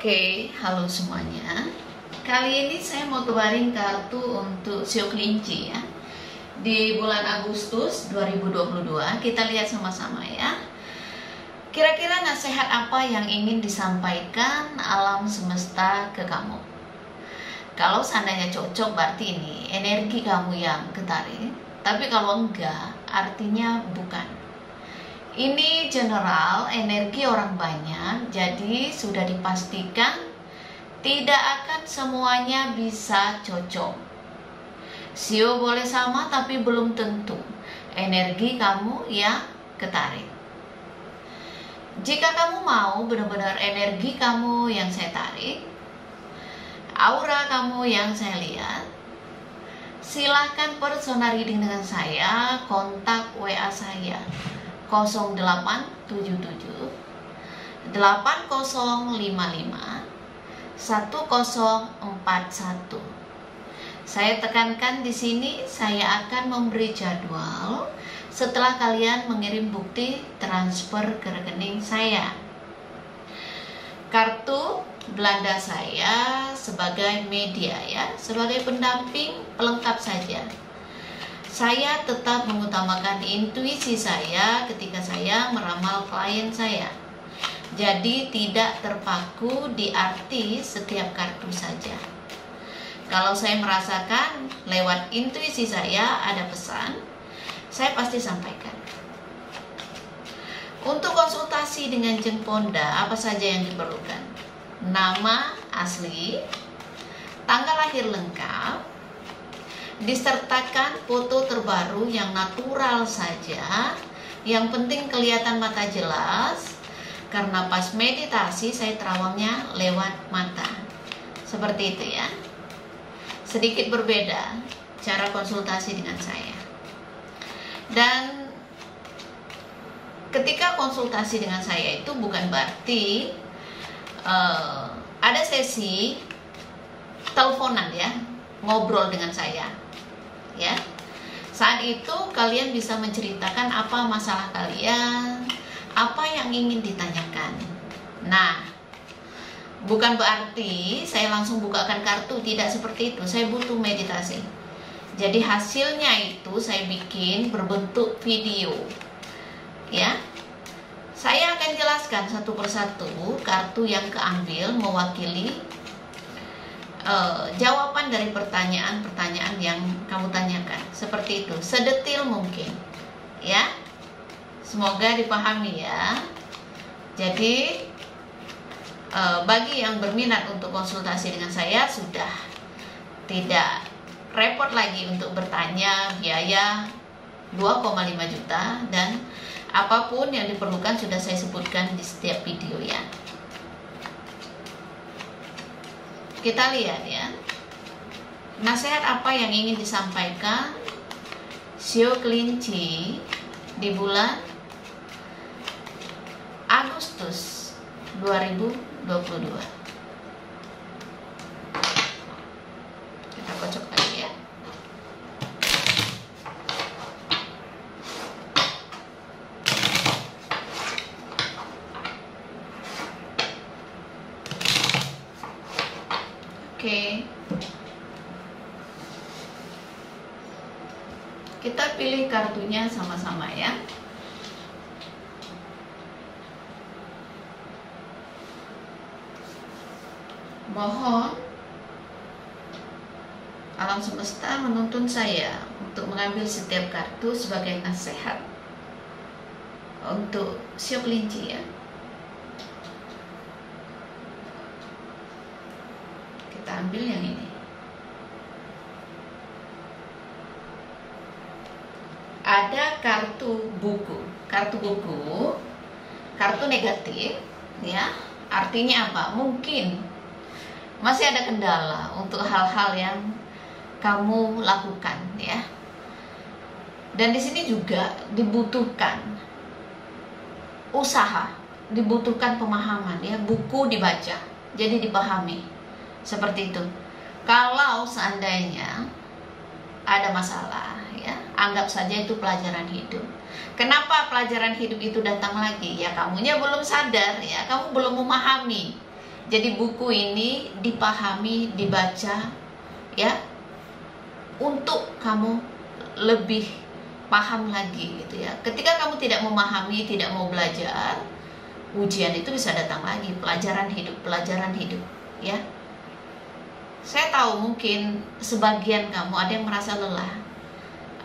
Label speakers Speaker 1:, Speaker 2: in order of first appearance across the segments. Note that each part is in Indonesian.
Speaker 1: Oke, halo semuanya. Kali ini saya mau tebarin kartu untuk Sio Kelinci ya. Di bulan Agustus 2022, kita lihat sama-sama ya. Kira-kira nasihat apa yang ingin disampaikan alam semesta ke kamu? Kalau seandainya cocok berarti ini energi kamu yang ketarik. Tapi kalau enggak, artinya bukan. Ini general, energi orang banyak, jadi sudah dipastikan tidak akan semuanya bisa cocok. Sio boleh sama tapi belum tentu energi kamu yang ketarik. Jika kamu mau benar-benar energi kamu yang saya tarik, aura kamu yang saya lihat, silahkan personal reading dengan saya, kontak WA saya 0877 8055 1041. Saya tekankan di sini, saya akan memberi jadwal setelah kalian mengirim bukti transfer ke rekening saya. Kartu Belanda saya sebagai media ya, sebagai pendamping pelengkap saja. Saya tetap mengutamakan intuisi saya ketika saya meramal klien saya. Jadi tidak terpaku di arti setiap kartu saja. Kalau saya merasakan lewat intuisi saya ada pesan, saya pasti sampaikan. Untuk konsultasi dengan Jeng Ponda, apa saja yang diperlukan? Nama asli, tanggal lahir lengkap, disertakan foto terbaru yang natural saja. Yang penting kelihatan mata jelas, karena pas meditasi saya terawangnya lewat mata. Seperti itu ya. Sedikit berbeda cara konsultasi dengan saya. Dan ketika konsultasi dengan saya itu bukan berarti ada sesi teleponan ya, ngobrol dengan saya ya. Saat itu kalian bisa menceritakan apa masalah kalian, apa yang ingin ditanyakan. Nah, bukan berarti saya langsung bukakan kartu, tidak seperti itu. Saya butuh meditasi. Jadi hasilnya itu saya bikin berbentuk video ya. Saya akan jelaskan satu persatu kartu yang keambil mewakili jawaban dari pertanyaan-pertanyaan yang kamu tanyakan. Seperti itu, sedetil mungkin ya. Semoga dipahami ya. Jadi bagi yang berminat untuk konsultasi dengan saya, sudah tidak repot lagi untuk bertanya. Biaya 2,5 juta dan apapun yang diperlukan sudah saya sebutkan di setiap video ya. Kita lihat ya, nasihat apa yang ingin disampaikan Sio Kelinci di bulan Agustus 2022. Kita kocok lagi ya. Oke. Kita pilih kartunya sama-sama ya. Mohon alam semesta menuntun saya untuk mengambil setiap kartu sebagai nasihat untuk Sio Kelinci ya. Kita ambil yang ini. Ada kartu buku. Kartu buku, kartu negatif ya. Artinya apa? Mungkin masih ada kendala untuk hal-hal yang kamu lakukan ya. Dan di sini juga dibutuhkan usaha, dibutuhkan pemahaman ya. Buku dibaca, jadi dipahami. Seperti itu. Kalau seandainya ada masalah ya, anggap saja itu pelajaran hidup. Kenapa pelajaran hidup itu datang lagi? Ya kamunya belum sadar ya, kamu belum memahami. Jadi buku ini dipahami, dibaca ya, untuk kamu lebih paham lagi gitu ya. Ketika kamu tidak memahami, tidak mau belajar, ujian itu bisa datang lagi, pelajaran hidup ya. Saya tahu mungkin sebagian kamu ada yang merasa lelah,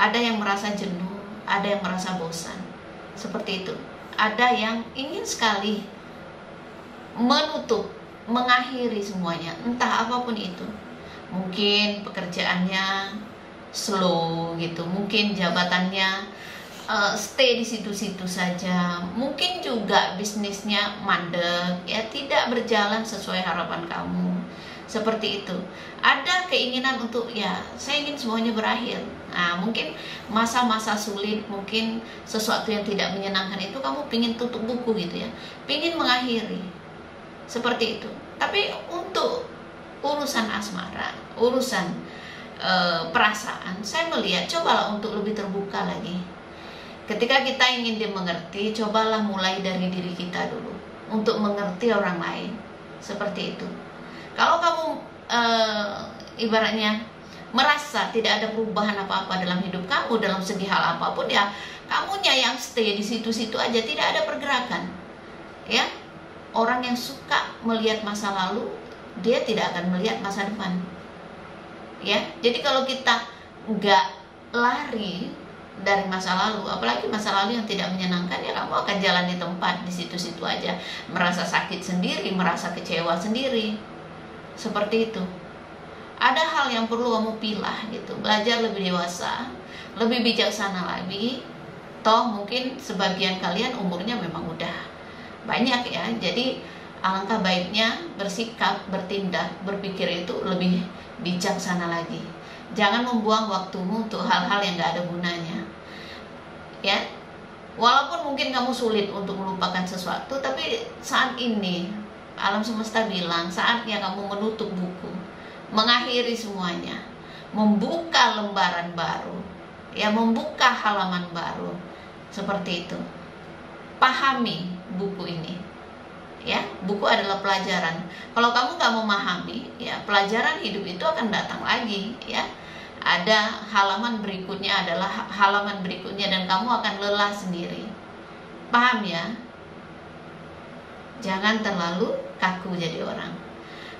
Speaker 1: ada yang merasa jenuh, ada yang merasa bosan. Seperti itu. Ada yang ingin sekali menutup, mengakhiri semuanya, entah apapun itu. Mungkin pekerjaannya slow gitu, mungkin jabatannya stay di situ-situ saja, mungkin juga bisnisnya mandek ya, tidak berjalan sesuai harapan kamu. Seperti itu. Ada keinginan untuk ya, saya ingin semuanya berakhir. Nah, mungkin masa-masa sulit, mungkin sesuatu yang tidak menyenangkan itu kamu pingin tutup buku gitu ya, pingin mengakhiri. Seperti itu. Tapi untuk urusan asmara, urusan perasaan, saya melihat cobalah untuk lebih terbuka lagi. Ketika kita ingin dimengerti, cobalah mulai dari diri kita dulu untuk mengerti orang lain. Seperti itu. Kalau kamu ibaratnya merasa tidak ada perubahan apa-apa dalam hidup kamu, dalam segi hal apapun ya, kamunya yang stay di situ-situ aja, tidak ada pergerakan. Ya, orang yang suka melihat masa lalu, dia tidak akan melihat masa depan. Ya, jadi kalau kita nggak lari dari masa lalu, apalagi masa lalu yang tidak menyenangkan, ya kamu akan jalan di tempat di situ-situ aja, merasa sakit sendiri, merasa kecewa sendiri. Seperti itu. Ada hal yang perlu kamu pilah gitu, belajar lebih dewasa, lebih bijaksana lagi. Toh mungkin sebagian kalian umurnya memang udah banyak ya, jadi alangkah baiknya bersikap, bertindak, berpikir itu lebih bijaksana lagi. Jangan membuang waktumu untuk hal-hal yang gak ada gunanya. Ya, walaupun mungkin kamu sulit untuk melupakan sesuatu, tapi saat ini alam semesta bilang saatnya kamu menutup buku, mengakhiri semuanya, membuka lembaran baru, ya, membuka halaman baru. Seperti itu. Pahami buku ini. Ya, buku adalah pelajaran. Kalau kamu gak memahami, ya pelajaran hidup itu akan datang lagi, ya. Ada halaman berikutnya, adalah halaman berikutnya, dan kamu akan lelah sendiri. Paham ya? Jangan terlalu kaku jadi orang.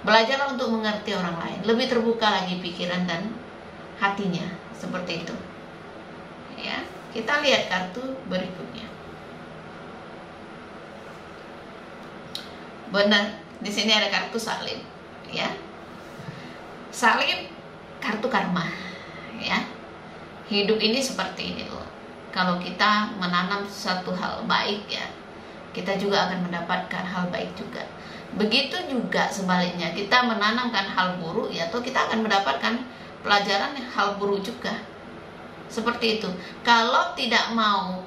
Speaker 1: Belajarlah untuk mengerti orang lain, lebih terbuka lagi pikiran dan hatinya. Seperti itu. Ya, kita lihat kartu berikutnya. Benar, di sini ada kartu salib, ya. Salib kartu karma, ya. Hidup ini seperti ini loh. Kalau kita menanam satu hal baik ya, kita juga akan mendapatkan hal baik juga. Begitu juga sebaliknya, kita menanamkan hal buruk ya, atau kita akan mendapatkan pelajaran hal buruk juga. Seperti itu. Kalau tidak mau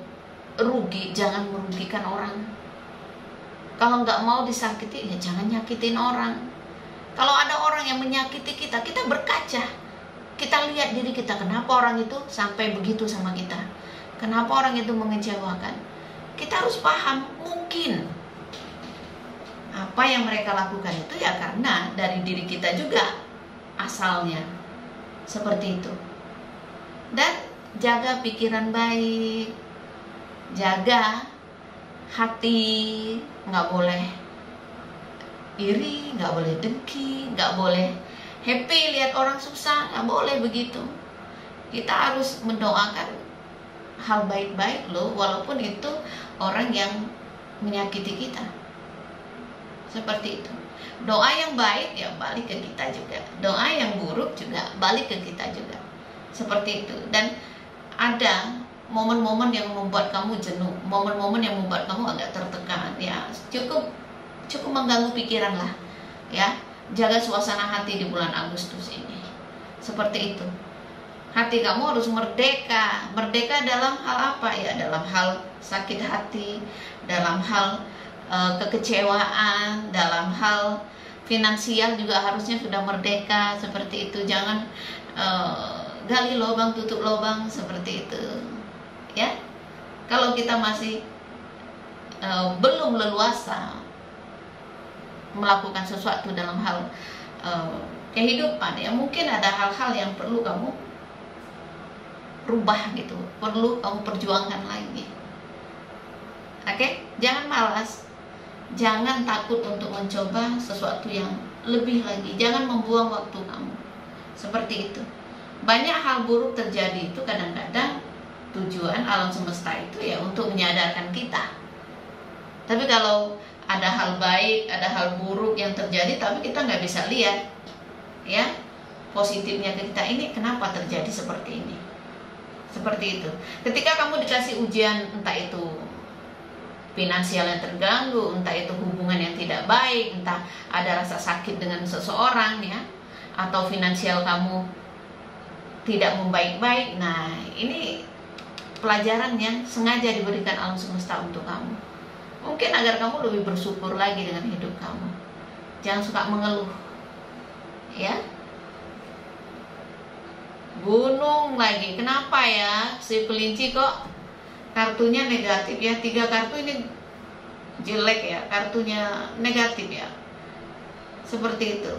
Speaker 1: rugi, jangan merugikan orang. Kalau nggak mau disakiti, ya jangan nyakitin orang. Kalau ada orang yang menyakiti kita, kita berkaca. Kita lihat diri kita, kenapa orang itu sampai begitu sama kita? Kenapa orang itu mengecewakan? Kita harus paham, mungkin apa yang mereka lakukan itu ya karena dari diri kita juga asalnya. Seperti itu. Dan jaga pikiran baik, jaga hati, nggak boleh iri, nggak boleh dengki, nggak boleh happy lihat orang susah, nggak boleh begitu. Kita harus mendoakan hal baik-baik loh, walaupun itu orang yang menyakiti kita. Seperti itu. Doa yang baik ya balik ke kita juga, doa yang buruk juga balik ke kita juga. Seperti itu. Dan ada momen-momen yang membuat kamu jenuh, momen-momen yang membuat kamu agak tertekan, ya cukup mengganggu pikiran lah, ya. Jaga suasana hati di bulan Agustus ini. Seperti itu. Hati kamu harus merdeka. Merdeka dalam hal apa ya? Dalam hal sakit hati, dalam hal kekecewaan, dalam hal finansial juga harusnya sudah merdeka. Seperti itu. Jangan gali lubang tutup lubang, seperti itu. Ya, kalau kita masih belum leluasa melakukan sesuatu dalam hal kehidupan ya, mungkin ada hal-hal yang perlu kamu rubah gitu, perlu kamu perjuangkan lagi. Oke? Jangan malas, jangan takut untuk mencoba sesuatu yang lebih lagi, jangan membuang waktu kamu. Seperti itu. Banyak hal buruk terjadi itu kadang-kadang tujuan alam semesta itu ya untuk menyadarkan kita. Tapi kalau ada hal baik, ada hal buruk yang terjadi tapi kita nggak bisa lihat ya positifnya kita, ini kenapa terjadi seperti ini, seperti itu. Ketika kamu dikasih ujian, entah itu finansial yang terganggu, entah itu hubungan yang tidak baik, entah ada rasa sakit dengan seseorang ya, atau finansial kamu tidak membaik-baik, nah ini pelajaran yang sengaja diberikan alam semesta untuk kamu. Mungkin agar kamu lebih bersyukur lagi dengan hidup kamu. Jangan suka mengeluh ya. Gunung lagi, kenapa ya si kelinci kok kartunya negatif ya? 3 kartu ini jelek ya, kartunya negatif ya. Seperti itu.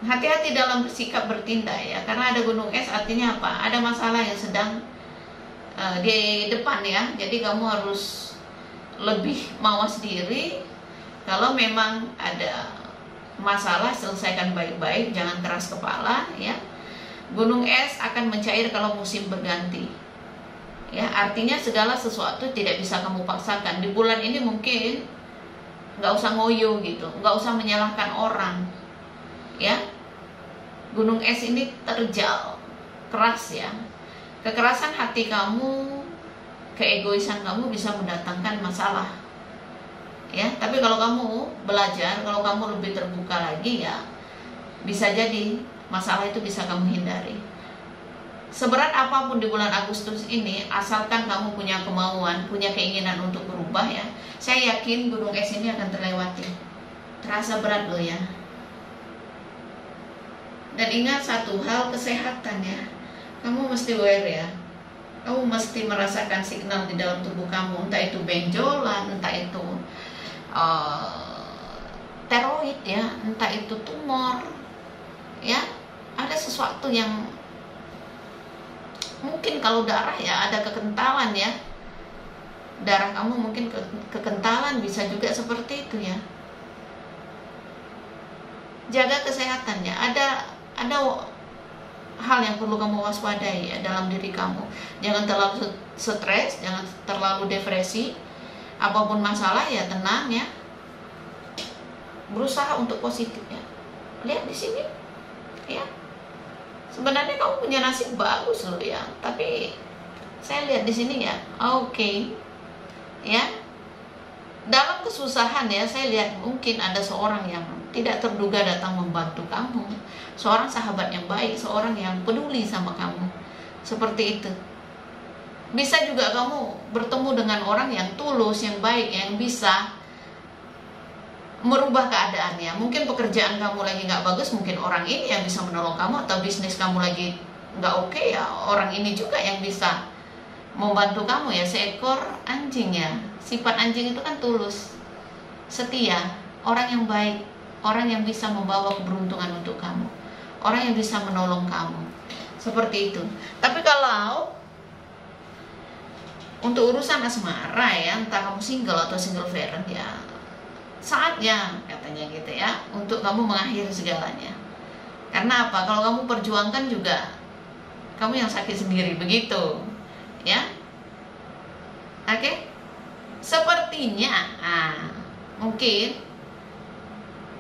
Speaker 1: Hati-hati dalam bersikap bertindak ya, karena ada gunung es artinya apa? Ada masalah yang sedang di depan ya. Jadi kamu harus lebih mawas diri. Kalau memang ada masalah, selesaikan baik-baik, jangan keras kepala ya. Gunung es akan mencair kalau musim berganti ya, artinya segala sesuatu tidak bisa kamu paksakan. Di bulan ini mungkin nggak usah ngoyo gitu, nggak usah menyalahkan orang ya. Gunung es ini terjal, keras ya. Kekerasan hati kamu, keegoisan kamu bisa mendatangkan masalah ya. Tapi kalau kamu belajar, kalau kamu lebih terbuka lagi ya, bisa jadi masalah itu bisa kamu hindari. Seberat apapun di bulan Agustus ini, asalkan kamu punya kemauan, punya keinginan untuk berubah ya, saya yakin gunung es ini akan terlewati. Terasa berat loh ya. Dan ingat satu hal, kesehatan ya, kamu mesti aware ya. Kamu mesti merasakan signal di dalam tubuh kamu, entah itu benjolan, entah itu steroid ya, entah itu tumor ya. Ada sesuatu yang mungkin kalau darah ya, ada kekentalan ya, darah kamu mungkin kekentalan, bisa juga seperti itu ya. Jaga kesehatannya. Ada hal yang perlu kamu waspadai ya dalam diri kamu. Jangan terlalu stres, jangan terlalu depresi. Apapun masalah ya tenang ya. Berusaha untuk positif ya. Lihat di sini ya. Sebenarnya kamu punya nasib bagus loh ya, tapi saya lihat di sini ya, oke. Ya. Dalam kesusahan ya, saya lihat mungkin ada seorang yang tidak terduga datang membantu kamu. Seorang sahabat yang baik, seorang yang peduli sama kamu. Seperti itu. Bisa juga kamu bertemu dengan orang yang tulus, yang baik, yang bisa merubah keadaannya. Mungkin pekerjaan kamu lagi nggak bagus, mungkin orang ini yang bisa menolong kamu. Atau bisnis kamu lagi nggak oke ya, orang ini juga yang bisa membantu kamu ya. Seekor anjing ya, sifat anjing itu kan tulus, setia, orang yang baik, orang yang bisa membawa keberuntungan untuk kamu, orang yang bisa menolong kamu. Seperti itu. Tapi kalau untuk urusan asmara ya, entah kamu single atau single parent ya, saatnya katanya gitu ya, untuk kamu mengakhiri segalanya. Karena apa? Kalau kamu perjuangkan juga kamu yang sakit sendiri, begitu ya. Oke? Sepertinya mungkin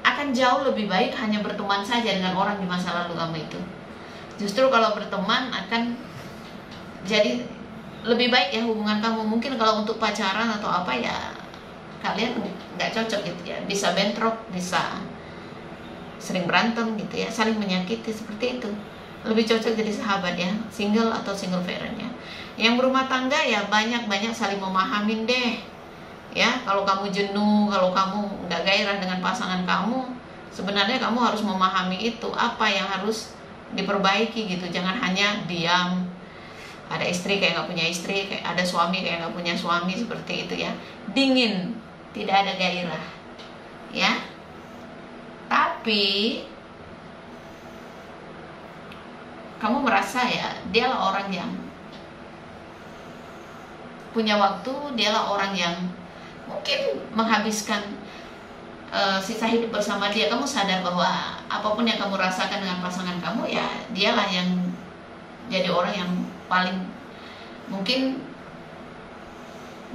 Speaker 1: akan jauh lebih baik hanya berteman saja dengan orang di masa lalu kamu itu. Justru kalau berteman akan jadi lebih baik ya hubungan kamu. Mungkin kalau untuk pacaran atau apa ya, kalian nggak cocok gitu ya, bisa bentrok, bisa sering berantem gitu ya, saling menyakiti, seperti itu. Lebih cocok jadi sahabat ya, single atau single parent ya. Yang berumah tangga ya banyak-banyak saling memahamin deh ya. Kalau kamu jenuh, kalau kamu nggak gairah dengan pasangan kamu, sebenarnya kamu harus memahami itu, apa yang harus diperbaiki gitu. Jangan hanya diam, ada istri kayak nggak punya istri, kayak ada suami kayak nggak punya suami, seperti itu ya. Dingin, tidak ada gairah ya. Tapi kamu merasa ya, dialah orang yang punya waktu, dialah orang yang mungkin menghabiskan sisa hidup bersama dia. Kamu sadar bahwa apapun yang kamu rasakan dengan pasangan kamu, ya dialah yang jadi orang yang paling mungkin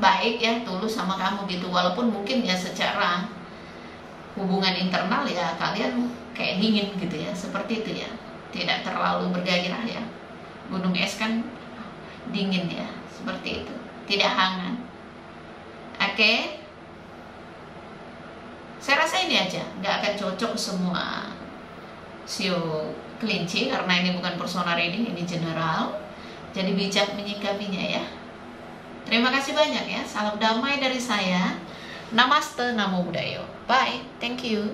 Speaker 1: baik ya, tulus sama kamu gitu. Walaupun mungkin ya secara hubungan internal ya kalian kayak dingin gitu ya, seperti itu ya, tidak terlalu bergairah ya. Gunung es kan dingin ya, seperti itu, tidak hangat. Oke, saya rasa ini aja, nggak akan cocok semua sio kelinci karena ini bukan personal reading, ini general. Jadi bijak menyikapinya ya. Terima kasih banyak ya. Salam damai dari saya. Namaste, Namo Buddhaya. Bye. Thank you.